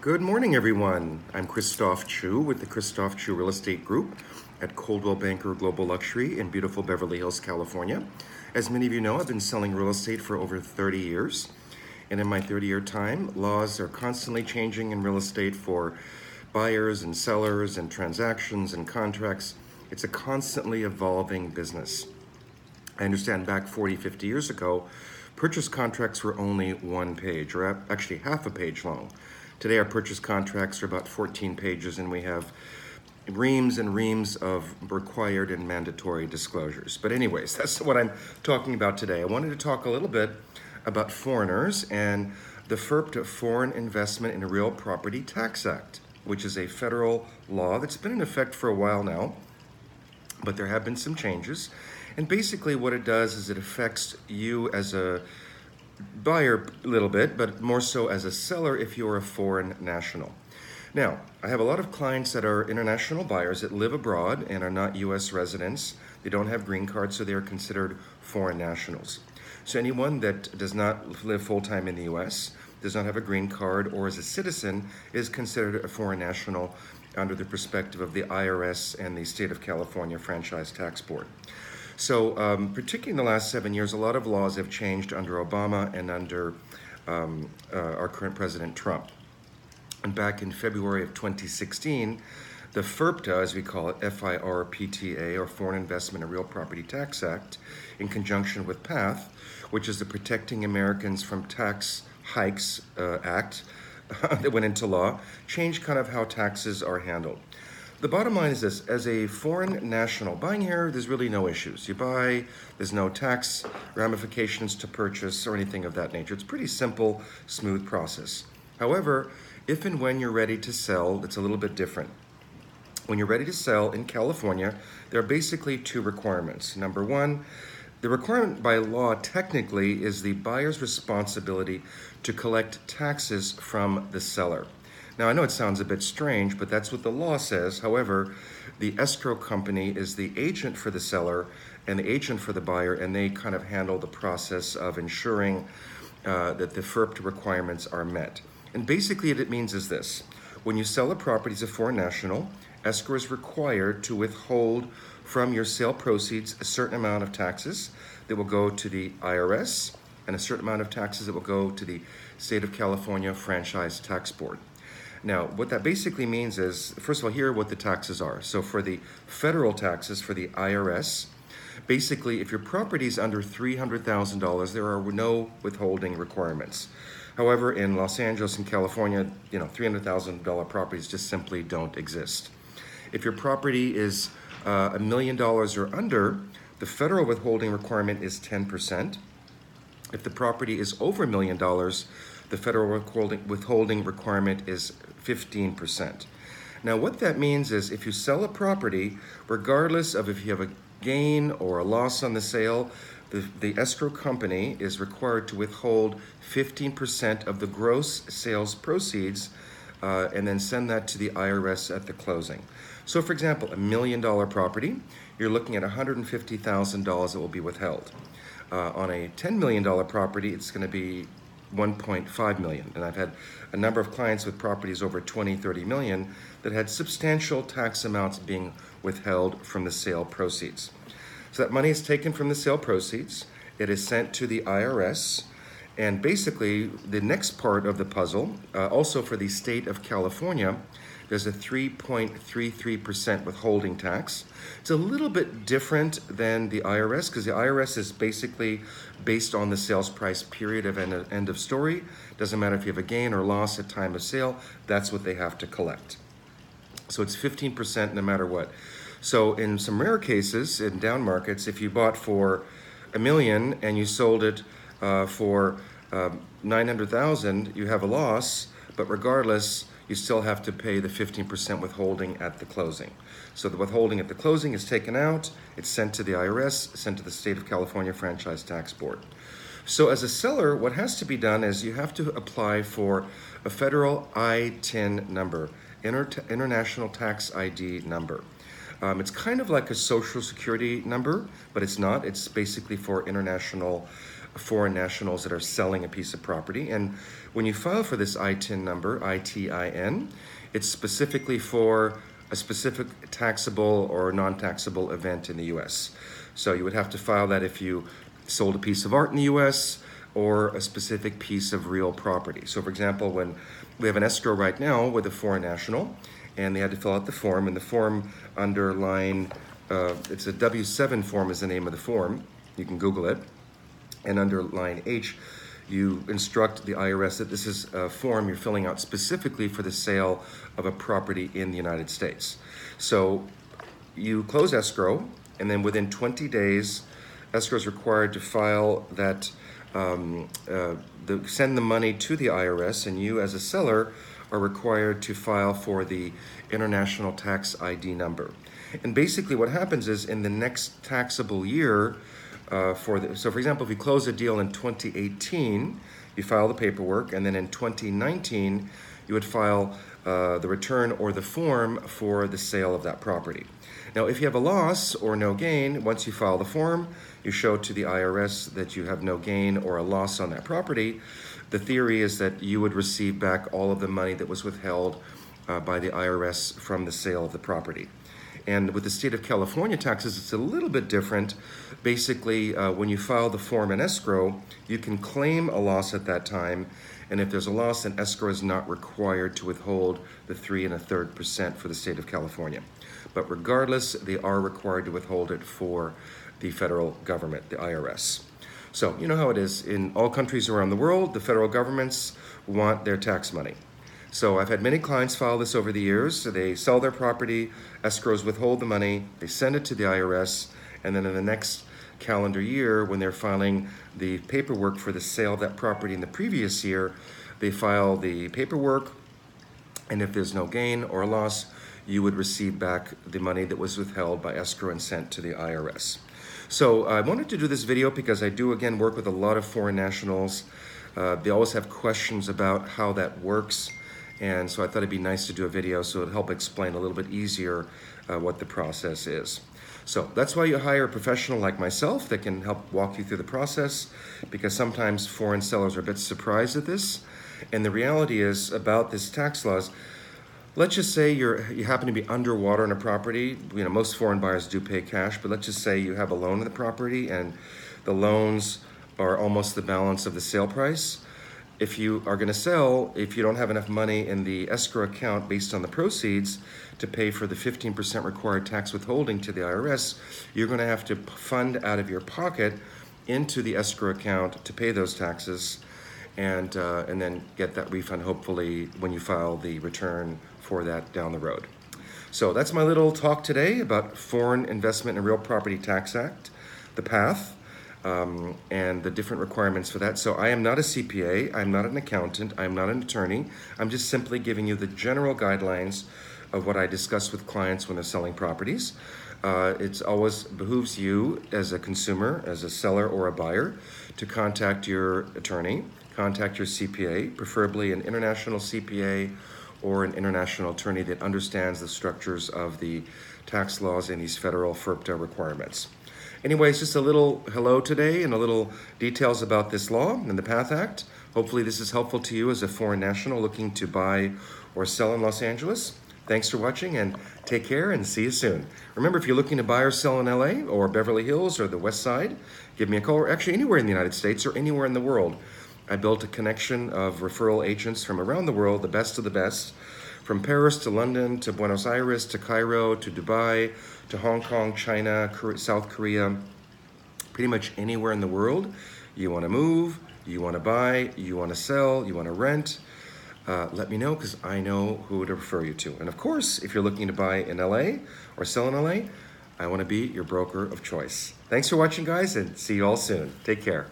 Good morning, everyone. I'm Christophe Choo with the Christophe Choo Real Estate Group at Coldwell Banker Global Luxury in beautiful Beverly Hills, California. As many of you know, I've been selling real estate for over 30 years. And in my 30-year time, laws are constantly changing in real estate for buyers and sellers and transactions and contracts. It's a constantly evolving business. I understand back 40, 50 years ago, purchase contracts were only one page, or actually half a page long. Today, our purchase contracts are about 14 pages, and we have reams and reams of required and mandatory disclosures. But anyways, that's what I'm talking about today. I wanted to talk a little bit about foreigners and the FIRPTA Foreign Investment in Real Property Tax Act, which is a federal law that's been in effect for a while now, but there have been some changes. And basically what it does is it affects you as a buyer a little bit, but more so as a seller if you're a foreign national. Now, I have a lot of clients that are international buyers that live abroad and are not U.S. residents. They don't have green cards, so they are considered foreign nationals. So anyone that does not live full-time in the U.S., does not have a green card, or is a citizen is considered a foreign national under the perspective of the IRS and the State of California Franchise Tax Board. So particularly in the last 7 years, a lot of laws have changed under Obama and under our current President Trump. And back in February of 2016, the FIRPTA, as we call it, FIRPTA, or Foreign Investment in Real Property Tax Act, in conjunction with PATH, which is the Protecting Americans from Tax Hikes Act that went into law, changed kind of how taxes are handled. The bottom line is this: as a foreign national buying here, there's really no issues. You buy, there's no tax ramifications to purchase or anything of that nature. It's a pretty simple, smooth process. However, if and when you're ready to sell, it's a little bit different. When you're ready to sell in California, there are basically two requirements. Number one, the requirement by law technically is the buyer's responsibility to collect taxes from the seller. Now, I know it sounds a bit strange, but that's what the law says. However, the escrow company is the agent for the seller and the agent for the buyer, and they kind of handle the process of ensuring that the FIRPTA requirements are met. And basically what it means is this: when you sell a property as a foreign national, escrow is required to withhold from your sale proceeds a certain amount of taxes that will go to the IRS and a certain amount of taxes that will go to the State of California Franchise Tax Board. Now, what that basically means is, first of all, here are what the taxes are. So for the federal taxes for the IRS, basically if your property is under $300,000, there are no withholding requirements. However, in Los Angeles and California, $300,000 properties just simply don't exist. If your property is $1 million or under, the federal withholding requirement is 10%. If the property is over $1 million, the federal withholding requirement is 15%. Now, what that means is if you sell a property, regardless of if you have a gain or a loss on the sale, the escrow company is required to withhold 15% of the gross sales proceeds and then send that to the IRS at the closing. So, for example, $1 million property, you're looking at $150,000 that will be withheld. On a $10 million property, it's going to be $1.5 million. And I've had a number of clients with properties over 20, 30 million that had substantial tax amounts being withheld from the sale proceeds. So that money is taken from the sale proceeds. It is sent to the IRS. And basically, the next part of the puzzle, also for the state of California, there's a 3.33% withholding tax. It's a little bit different than the IRS because the IRS is basically based on the sales price, period of end of story. Doesn't matter if you have a gain or loss at time of sale, that's what they have to collect. So it's 15% no matter what. So in some rare cases, in down markets, if you bought for $1 million and you sold it for $900,000, you have a loss, but regardless, you still have to pay the 15% withholding at the closing. So the withholding at the closing is taken out, it's sent to the IRS, sent to the State of California Franchise Tax Board. So as a seller, what has to be done is you have to apply for a federal ITIN number, International Tax ID number. It's kind of like a social security number, but it's not. It's basically for international foreign nationals that are selling a piece of property. And when you file for this ITIN number, ITIN, it's specifically for a specific taxable or non-taxable event in the US. So you would have to file that if you sold a piece of art in the US or a specific piece of real property. So for example, when we have an escrow right now with a foreign national, and they had to fill out the form, and the form under line, it's a W7 form is the name of the form. You can Google it. And under line H, you instruct the IRS that this is a form you're filling out specifically for the sale of a property in the United States. So you close escrow, and then within 20 days, escrow is required to file that, send the money to the IRS, and you as a seller are required to file for the international tax ID number. And basically what happens is in the next taxable year, so for example, if you close a deal in 2018, you file the paperwork, and then in 2019, you would file the return or the form for the sale of that property. Now, if you have a loss or no gain, once you file the form, you show to the IRS that you have no gain or a loss on that property. The theory is that you would receive back all of the money that was withheld by the IRS from the sale of the property. And with the state of California taxes, it's a little bit different. Basically, when you file the form in escrow, you can claim a loss at that time. And if there's a loss, then escrow is not required to withhold the 3 1/3% for the state of California. But regardless, they are required to withhold it for the federal government, the IRS. So you know how it is. In all countries around the world, the federal governments want their tax money. So I've had many clients file this over the years. So they sell their property, escrows withhold the money, they send it to the IRS, and then in the next calendar year, when they're filing the paperwork for the sale of that property in the previous year, they file the paperwork, and if there's no gain or loss, you would receive back the money that was withheld by escrow and sent to the IRS. So I wanted to do this video because I do, again, work with a lot of foreign nationals. They always have questions about how that works. And so I thought it'd be nice to do a video so it'd help explain a little bit easier what the process is. So that's why you hire a professional like myself that can help walk you through the process, because sometimes foreign sellers are a bit surprised at this. And the reality is about this tax laws, let's just say you happen to be underwater in a property. You know, most foreign buyers do pay cash, but let's just say you have a loan on the property and the loans are almost the balance of the sale price. If you are going to sell, if you don't have enough money in the escrow account based on the proceeds to pay for the 15% required tax withholding to the IRS, you're going to have to fund out of your pocket into the escrow account to pay those taxes, and then get that refund hopefully when you file the return for that down the road. So that's my little talk today about Foreign Investment and Real Property Tax Act, the path, and the different requirements for that. So I am not a CPA, I'm not an accountant, I'm not an attorney. I'm just simply giving you the general guidelines of what I discuss with clients when they're selling properties. It always behooves you as a consumer, as a seller or a buyer, to contact your attorney, contact your CPA, preferably an international CPA or an international attorney that understands the structures of the tax laws and these federal FIRPTA requirements. Anyways, just a little hello today and a little details about this law and the PATH Act. Hopefully this is helpful to you as a foreign national looking to buy or sell in Los Angeles. Thanks for watching and take care and see you soon. Remember, if you're looking to buy or sell in LA or Beverly Hills or the West Side, give me a call, or actually anywhere in the United States or anywhere in the world. I built a connection of referral agents from around the world, the best of the best, from Paris to London to Buenos Aires to Cairo to Dubai to Hong Kong, China, South Korea, pretty much anywhere in the world. You want to move, you want to buy, you want to sell, you want to rent, let me know, because I know who to refer you to. And of course, if you're looking to buy in LA or sell in LA, I want to be your broker of choice. Thanks for watching, guys, and see you all soon. Take care.